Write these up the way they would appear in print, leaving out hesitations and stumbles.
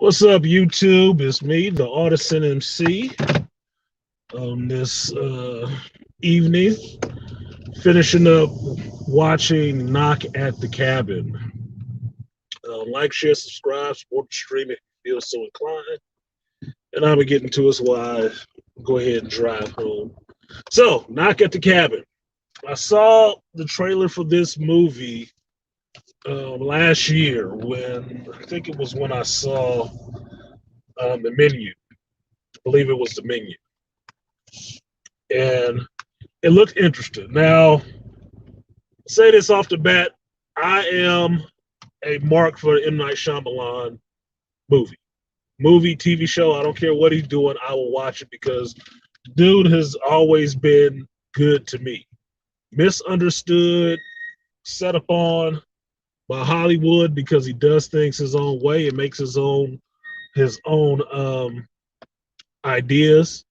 What's up, YouTube? It's me, the artisanmc, on this evening, finishing up watching Knock at the Cabin. Like, share, subscribe, support the stream if you feel so inclined. And I'll be getting to us while I go ahead and drive home. So, Knock at the Cabin. I saw the trailer for this movie last year I think it was when I saw the menu. I believe it was the menu. And it looked interesting. Now, say this off the bat, I am a mark for the M. Night Shyamalan movie, TV show. I don't care what he's doing. I will watch it because dude has always been good to me. Misunderstood, set upon by Hollywood because he does things his own way and makes his own ideas.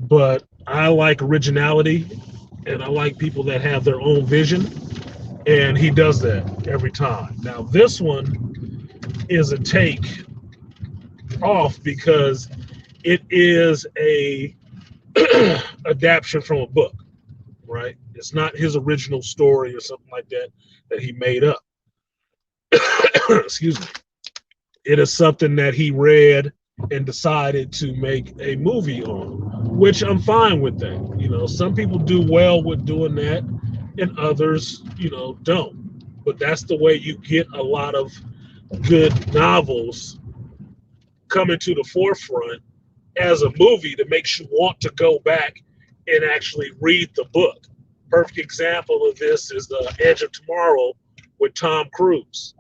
But I like originality and I like people that have their own vision, and he does that every time. Now, this one is a take off because it is a adaptation from a book, right? It's not his original story or something like that he made up. Excuse me. It is something that he read and decided to make a movie on, which I'm fine with that. You know, some people do well with doing that and others, don't. But that's the way you get a lot of good novels coming to the forefront as a movie that makes you want to go back and actually read the book. Perfect example of this is The Edge of Tomorrow with Tom Cruise.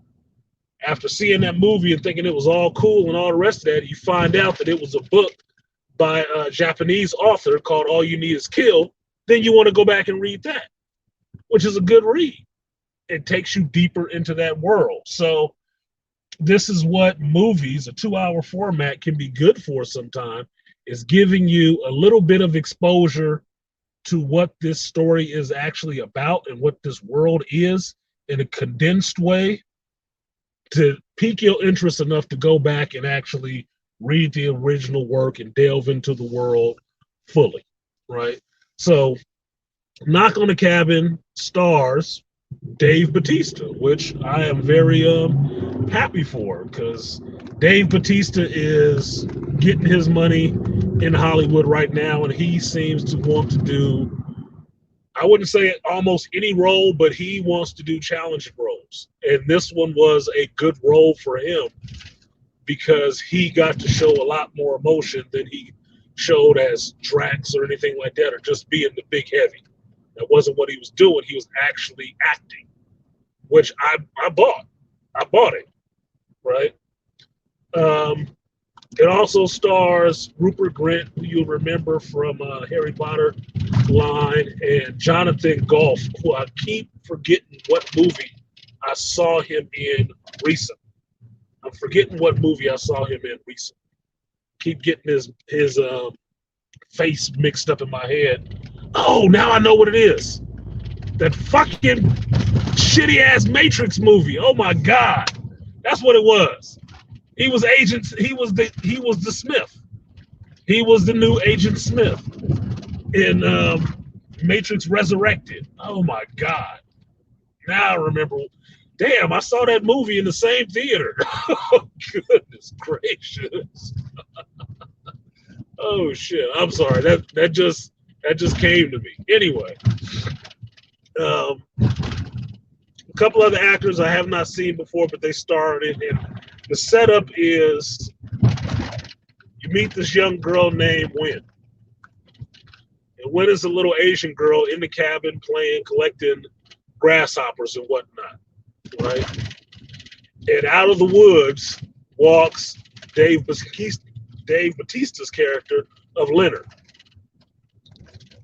After seeing that movie and thinking it was all cool and all the rest of that, you find out that it was a book by a Japanese author called All You Need Is Kill. Then you want to go back and read that, which is a good read. It takes you deeper into that world. So this is what movies, a 2-hour format, can be good for sometimes, is giving you a little bit of exposure to what this story is actually about and what this world is in a condensed way, to pique your interest enough to go back and actually read the original work and delve into the world fully, right? So, Knock on the Cabin stars Dave Bautista, which I am very happy for, because Dave Bautista is getting his money in Hollywood right now, and he seems to want to do, I wouldn't say almost any role, but he wants to do challenging roles. And this one was a good role for him because he got to show a lot more emotion than he showed as Drax or anything like that, or just being the big heavy. That wasn't what he was doing. He was actually acting, which I bought. I bought it, right? It also stars Rupert Grint, who you'll remember from Harry Potter line, and Jonathan Goff, who I keep forgetting what movie I saw him in recently. I'm forgetting what movie I saw him in recently. Keep getting his face mixed up in my head. Oh, now I know what it is. That fucking shitty ass Matrix movie. Oh my God, that's what it was. He was the Smith. He was the new Agent Smith in Matrix Resurrected. Oh my God. Now I remember. Damn, I saw that movie in the same theater. Oh, goodness gracious. Oh shit. I'm sorry. That just came to me. Anyway. A couple other actors I have not seen before, but they starred in it. The setup is you meet this young girl named Wynn. And Wynn is a little Asian girl in the cabin collecting grasshoppers and whatnot, right? And out of the woods walks Dave Bautista's character of Leonard.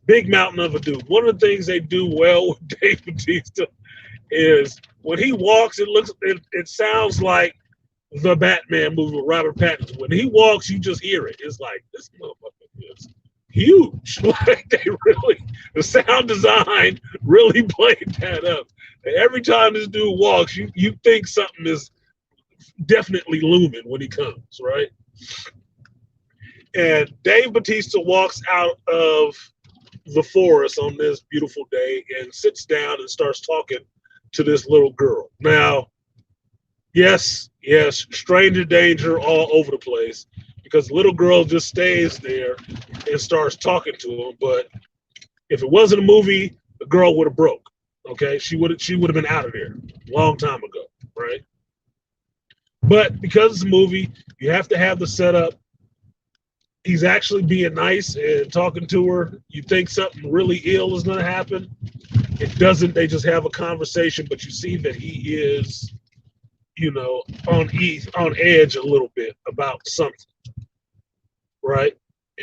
Big mountain of a dude. One of the things they do well with Dave Bautista is when he walks, it sounds like the Batman movie with Robert Pattinson. When he walks, you just hear it. It's like, this motherfucker is huge. Like the sound design really played that up. And every time this dude walks, you think something is definitely looming when he comes, right? And Dave Bautista walks out of the forest on this beautiful day and sits down and starts talking to this little girl. Now, yes, stranger danger all over the place because the little girl just stays there and starts talking to him. But if it wasn't a movie, the girl would have broke. Okay, she would have been out of there a long time ago, right? But because it's a movie, you have to have the setup. He's actually being nice and talking to her. You think something really ill is going to happen. It doesn't. They just have a conversation, but you see that he is, on edge a little bit about something, right?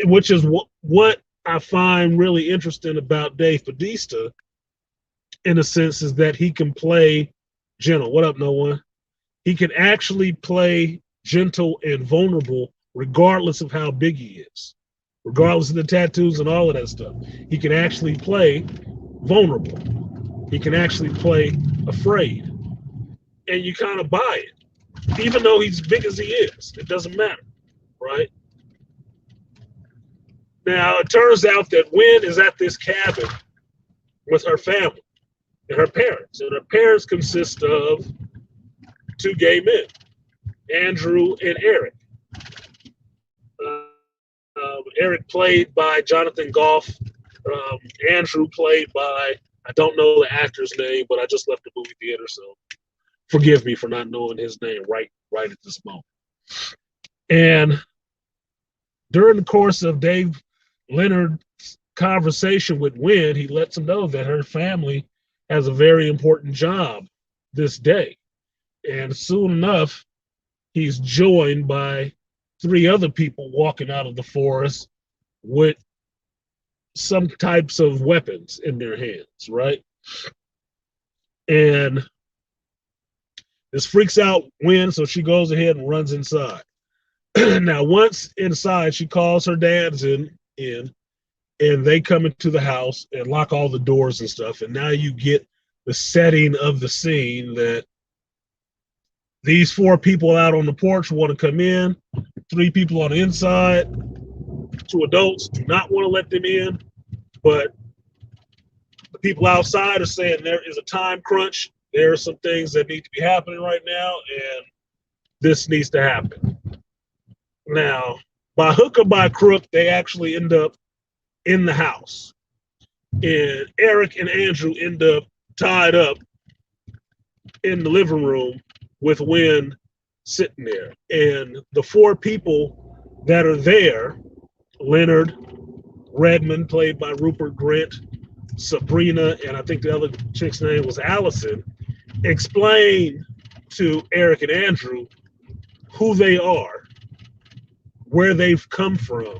Which is what I find really interesting about Dave Bautista, in a sense, is that he can play gentle. What up, no one? He can actually play gentle and vulnerable regardless of how big he is, regardless of the tattoos and all of that stuff. He can actually play vulnerable. He can actually play afraid. And you kind of buy it. Even though he's big as he is, it doesn't matter, right? Now, it turns out that Wynn is at this cabin with her family and her parents. And her parents consist of two gay men, Andrew and Eric. Eric played by Jonathan Goff. Andrew played by, I don't know the actor's name, but I just left the movie theater, so forgive me for not knowing his name right at this moment. And during the course of Dave Leonard's conversation with Wynn, he lets him know that her family has a very important job this day. And soon enough, he's joined by three other people walking out of the forest with some types of weapons in their hands, right? And this freaks out Wynn, so she goes ahead and runs inside. Now, once inside, she calls her dads in, and they come into the house and lock all the doors and stuff. And now you get the setting of the scene that these four people out on the porch want to come in, three people on the inside, two adults do not want to let them in, but the people outside are saying there is a time crunch. There are some things that need to be happening right now, and this needs to happen. Now, by hook or by crook, they actually end up in the house. And Eric and Andrew end up tied up in the living room with Wynn sitting there. And the four people that are there, Leonard, Redmond, played by Rupert Grint, Sabrina, and I think the other chick's name was Allison, explain to Eric and Andrew who they are, where they've come from,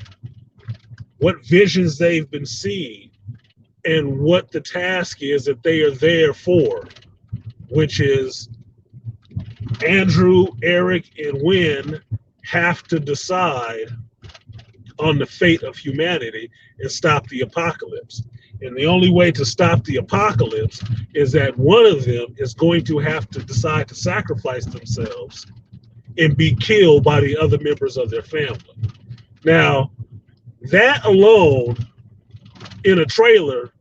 what visions they've been seeing, and what the task is that they are there for, which is Andrew, Eric, and Wynn have to decide on the fate of humanity and stop the apocalypse. And the only way to stop the apocalypse is that one of them is going to have to decide to sacrifice themselves and be killed by the other members of their family. Now, that alone in a trailer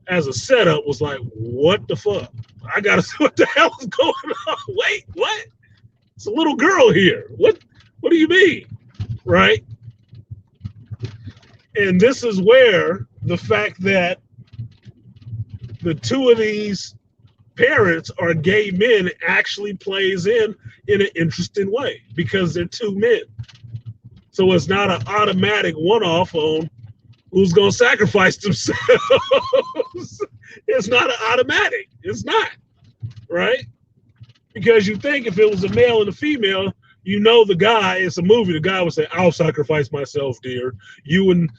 as a setup was like, what the fuck? I gotta see what the hell is going on. Wait, what? It's a little girl here. What do you mean? Right? And this is where the fact that the two of these parents are gay men actually plays in an interesting way because they're two men. So it's not an automatic one-off on who's going to sacrifice themselves. It's not an automatic. It's not, right? Because you think if it was a male and a female, you know the guy, it's a movie, the guy would say, I'll sacrifice myself, dear. You and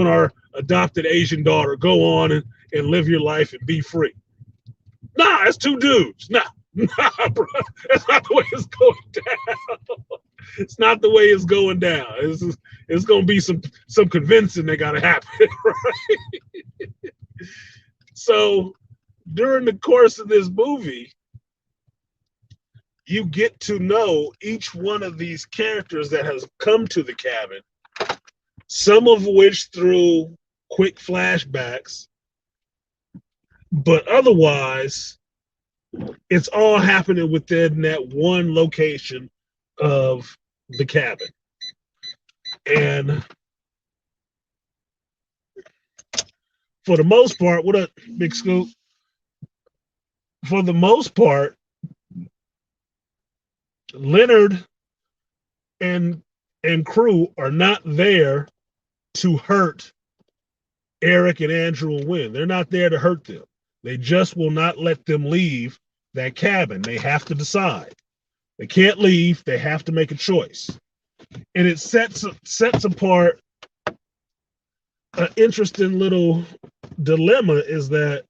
our adopted Asian daughter, go on and live your life and be free. Nah, it's two dudes. Nah, bro. That's not the way it's going down. It's not the way it's going down. It's going to be some convincing that got to happen, right? So during the course of this movie, you get to know each one of these characters that has come to the cabin, some of which through quick flashbacks, but otherwise, it's all happening within that one location of the cabin. And for the most part, what up, Big Scoop? For the most part, Leonard and crew are not there to hurt Eric and Andrew and Wynn. They're not there to hurt them. They just will not let them leave that cabin. They have to decide. They can't leave. They have to make a choice. And it sets apart an interesting little dilemma is that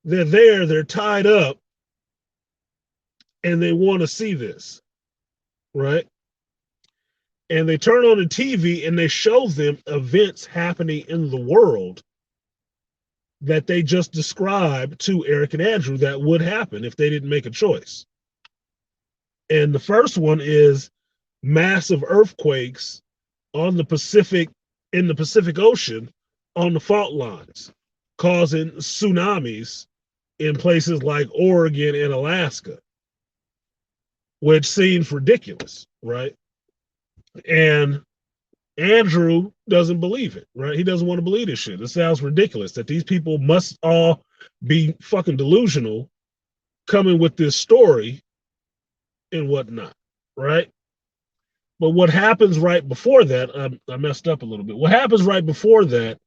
they're there, they're tied up, and they want to see this, right? And they turn on the TV and they show them events happening in the world that they just described to Eric and Andrew that would happen if they didn't make a choice. And the first one is massive earthquakes on the Pacific, in the Pacific Ocean, on the fault lines, causing tsunamis in places like Oregon and Alaska, which seems ridiculous, right? And Andrew doesn't believe it, right? He doesn't want to believe this shit. It sounds ridiculous that these people must all be fucking delusional coming with this story and whatnot, right? But what happens right before that, I messed up a little bit. What happens right before that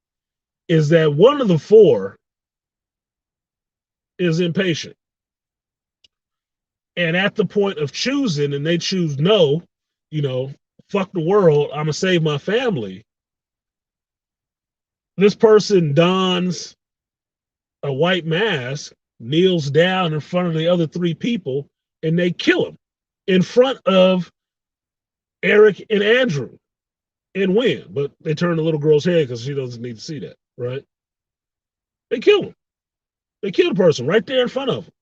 is that one of the four is impatient. And at the point of choosing, and they choose no, you know, fuck the world, I'm gonna save my family. This person dons a white mask, kneels down in front of the other three people, and they kill him in front of Eric and Andrew and Wynn. But they turn the little girl's head because she doesn't need to see that, right? They kill him. They kill the person right there in front of them.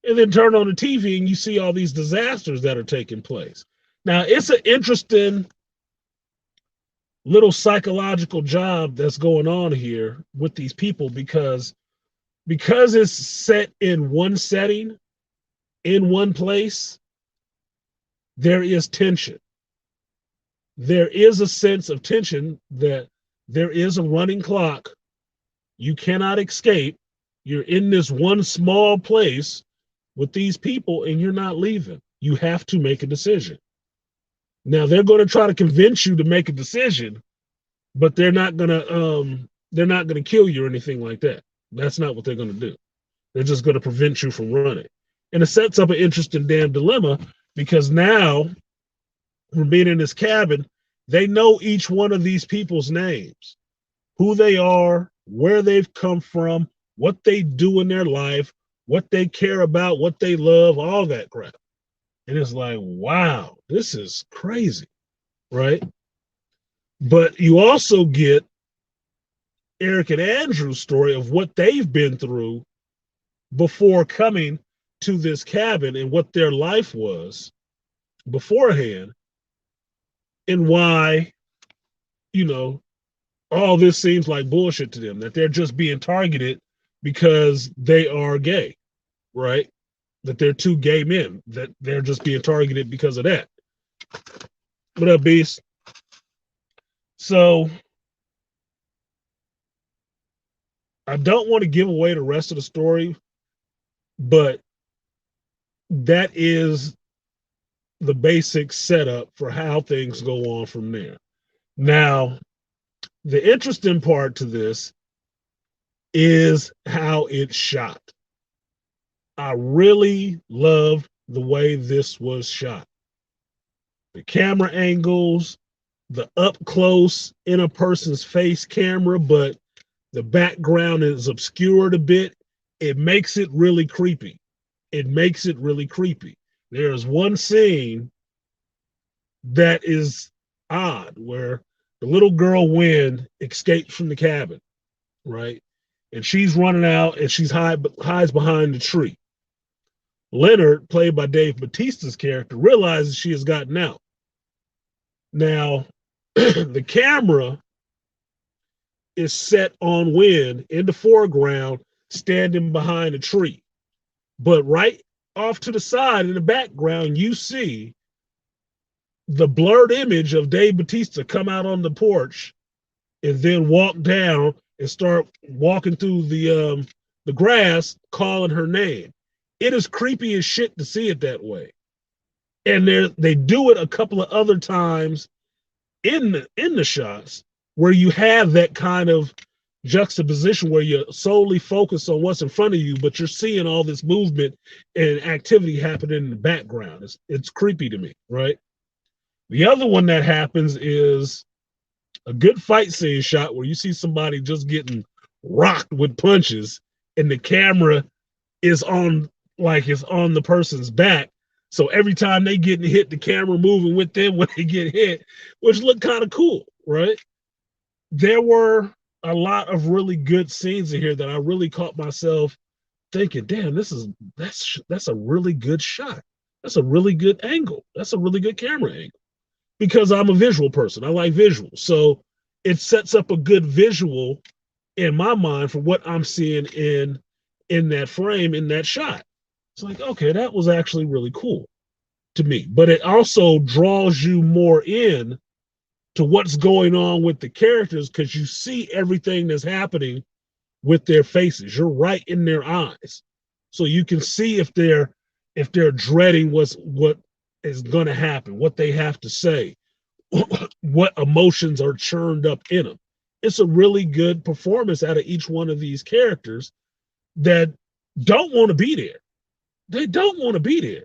And then turn on the TV and you see all these disasters that are taking place. Now, it's an interesting little psychological job that's going on here with these people because it's set in one setting, in one place, there is tension. There is a sense of tension that there is a running clock. You cannot escape. You're in this one small place with these people and you're not leaving. You have to make a decision. Now they're going to try to convince you to make a decision, but they're not going to kill you or anything like that. That's not what they're going to do. They're just going to prevent you from running. And it sets up an interesting damn dilemma because now from being in this cabin, they know each one of these people's names, who they are, where they've come from, what they do in their life, what they care about, what they love, all that crap. And it's like, wow, this is crazy, right? But you also get Eric and Andrew's story of what they've been through before coming to this cabin and what their life was beforehand and why, you know, all this seems like bullshit to them, that they're just being targeted because they are gay, right? That they're two gay men, that they're just being targeted because of that. What up, Beast? So I don't want to give away the rest of the story, but that is the basic setup for how things go on from there. Now, the interesting part to this is how it's shot. I really love the way this was shot. The camera angles, the up close in a person's face camera, but the background is obscured a bit. It makes it really creepy. It makes it really creepy. There's one scene that is odd where the little girl Wynn escapes from the cabin, right? And she's running out and she's hides behind the tree. Leonard, played by Dave Bautista's character, realizes she has gotten out. Now, the camera is set on Wynn in the foreground, standing behind a tree. But right off to the side in the background, you see the blurred image of Dave Bautista come out on the porch and then walk down and start walking through the grass, calling her name. It is creepy as shit to see it that way. And they do it a couple of other times in the shots where you have that kind of juxtaposition where you're solely focused on what's in front of you, but you're seeing all this movement and activity happening in the background. It's creepy to me, right? The other one that happens is a good fight scene shot where you see somebody just getting rocked with punches and the camera is on it's on the person's back. So every time they get hit, the camera moving with them when they get hit, which looked kind of cool, right? There were a lot of really good scenes in here that I really caught myself thinking, damn, that's a really good shot. That's a really good angle. That's a really good camera angle. Because I'm a visual person. I like visuals. So it sets up a good visual in my mind for what I'm seeing in that frame, in that shot. It's like, okay, that was actually really cool to me. But it also draws you more in to what's going on with the characters because you see everything that's happening with their faces. You're right in their eyes. So you can see if they're dreading what is going to happen, what they have to say, what emotions are churned up in them. It's a really good performance out of each one of these characters that don't want to be there. They don't want to be there.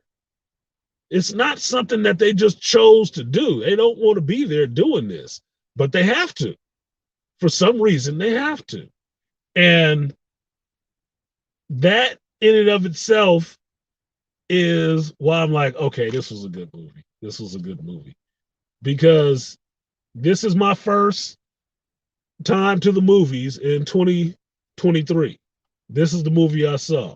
It's not something that they just chose to do. They don't want to be there doing this, but they have to. For some reason, they have to. And that in and of itself is why I'm like, okay, this was a good movie. This was a good movie. Because this is my first time to the movies in 2023. This is the movie I saw.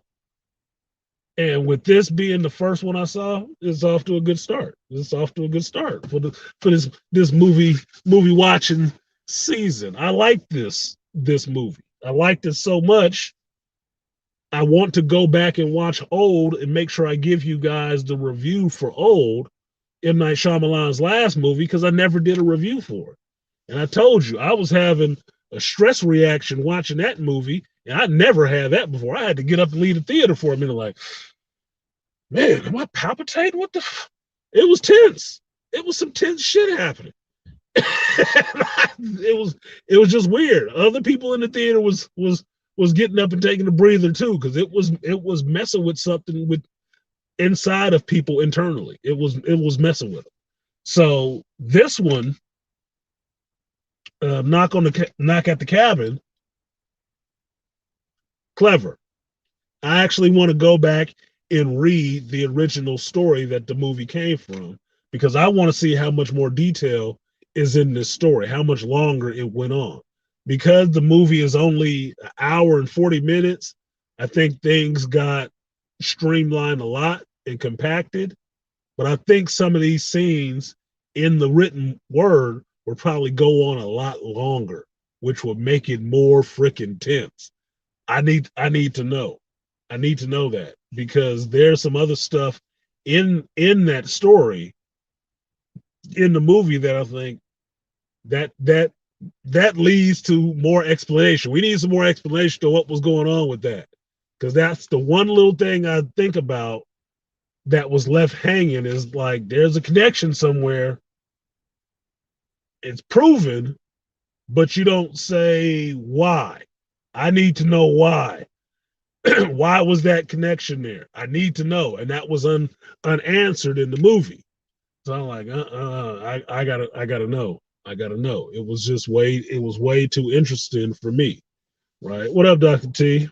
And with this being the first one I saw, it's off to a good start. It's off to a good start for this movie watching season. I like this movie. I liked it so much. I want to go back and watch Old and make sure I give you guys the review for Old, M. Night Shyamalan's last movie, because I never did a review for it. And I told you, I was having a stress reaction watching that movie, and I never had that before. I had to get up and leave the theater for a minute like, man, am I palpitating? What the It was tense. It was some tense shit happening. it was just weird. Other people in the theater was getting up and taking a breather too, because it was messing with something with inside of people internally. It was messing with them. So this one, knock at the cabin, clever. I actually want to go back and read the original story that the movie came from, because I want to see how much more detail is in this story, how much longer it went on. Because the movie is only an hour and 40 minutes, I think things got streamlined a lot and compacted. But I think some of these scenes in the written word will probably go on a lot longer, which would make it more freaking tense. I need to know. I need to know that, because there's some other stuff in that story in the movie that I think that leads to more explanation. We need some more explanation to what was going on with that, because that's the one little thing I think about that was left hanging, is like there's a connection somewhere. It's proven, but you don't say why. I need to know why. Why was that connection there? I need to know, and that was unanswered in the movie. So I'm like, I gotta know. I gotta know. It was way too interesting for me, right? What up, Dr. T?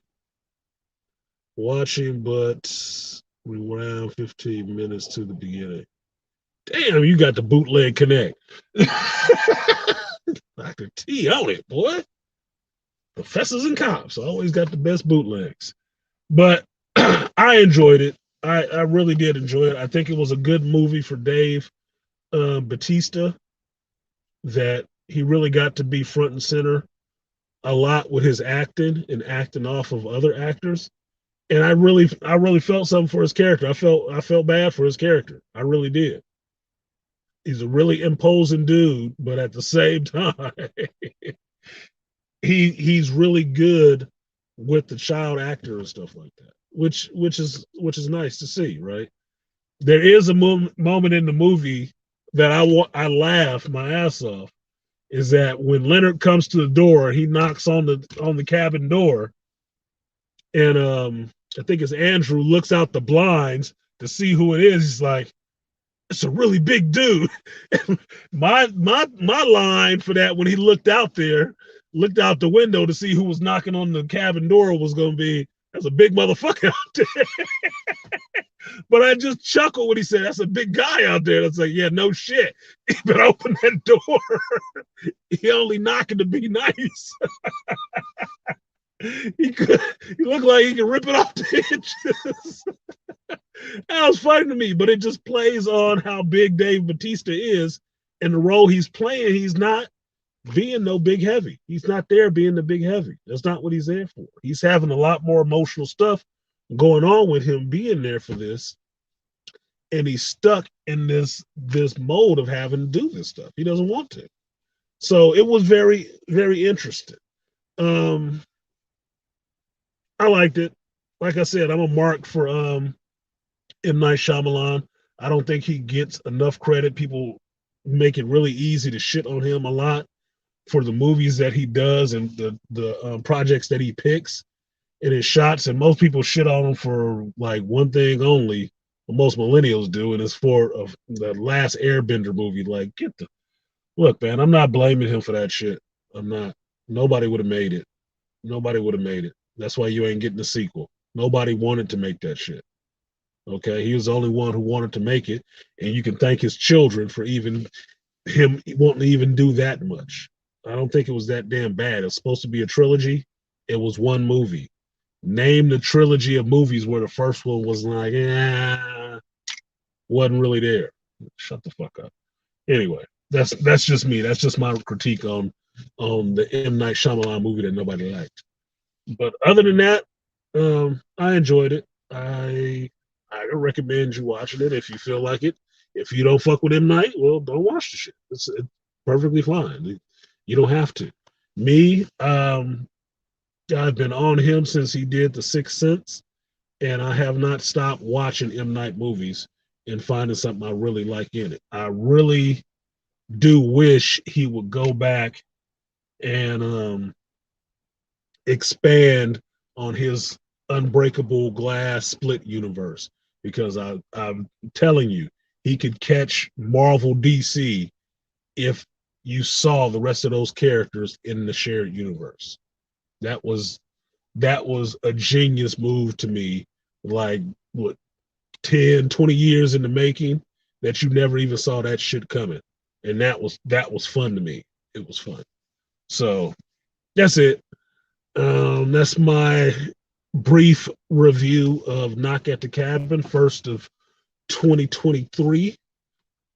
Watching, but around 15 minutes to the beginning. Damn, you got the bootleg connect. Dr. T on it, boy. Professors and cops always got the best bootlegs. But I enjoyed it. I really did enjoy it. I think it was a good movie for Dave Batista, that he really got to be front and center a lot with his acting and acting off of other actors. And I really felt something for his character. I felt bad for his character. I really did. He's a really imposing dude, but at the same time, he's really good with the child actor and stuff like that, which is nice to see, right? There is a moment in the movie that I laughed my ass off. Is that when Leonard comes to the door, he knocks on the cabin door, and I think it's Andrew looks out the blinds to see who it is. He's like, "It's a really big dude." my line for that, when he looked out the window to see who was knocking on the cabin door, was going to be, "That's a big motherfucker out there." But I just chuckled when he said, "That's a big guy out there." That's like, yeah, no shit. He better open that door. He only knocking to be nice. He looked like he could rip it off the hinges. That was funny to me, but it just plays on how big Dave Batista is and the role he's playing. He's not being no big heavy. He's not there being the big heavy. That's not what he's there for. He's having a lot more emotional stuff going on with him being there for this, and he's stuck in this mode of having to do this stuff. He doesn't want to. So it was very, very interesting. I liked it. Like I said, I'm a mark for M. Night Shyamalan. I don't think he gets enough credit. People make it really easy to shit on him a lot for the movies that he does and the projects that he picks in his shots. And most people shit on him for like one thing only. Most millennials do, and it's for the last Airbender movie. Like, look, man, I'm not blaming him for that shit. I'm not. Nobody would have made it. Nobody would have made it. That's why you ain't getting the sequel. Nobody wanted to make that shit. Okay, he was the only one who wanted to make it, and you can thank his children for even him wanting to even do that much. I don't think it was that damn bad. It's supposed to be a trilogy. It was one movie. Name the trilogy of movies where the first one was like, wasn't really there. Shut the fuck up. Anyway, that's just me. That's just my critique on the M. Night Shyamalan movie that nobody liked. But other than that, I enjoyed it. I recommend you watching it if you feel like it. If you don't fuck with M. Night, well, don't watch the shit. It's perfectly fine. You don't have to. Me, I've been on him since he did The Sixth Sense, and I have not stopped watching M. Night movies and finding something I really like in it. I really do wish he would go back and expand on his Unbreakable Glass split universe, because I'm telling you, he could catch Marvel DC if you saw the rest of those characters in the shared universe. That was a genius move to me, like what, 10, 20 years in the making, that you never even saw that shit coming. And that was fun to me. It was fun. So that's it. That's my brief review of Knock at the Cabin, first of 2023.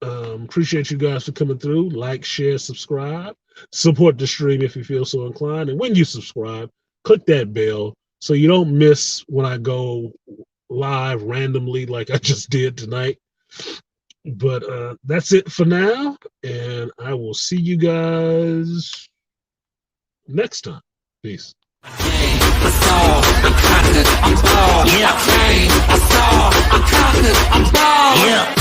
Appreciate you guys for coming through. Like, share, subscribe. Support the stream if you feel so inclined. And when you subscribe, click that bell so you don't miss when I go live randomly like I just did tonight. But that's it for now, and I will see you guys next time. Peace. I saw, I'm conquered, I'm bald. Yeah. I saw, I'm conquered, I'm bald. Yeah.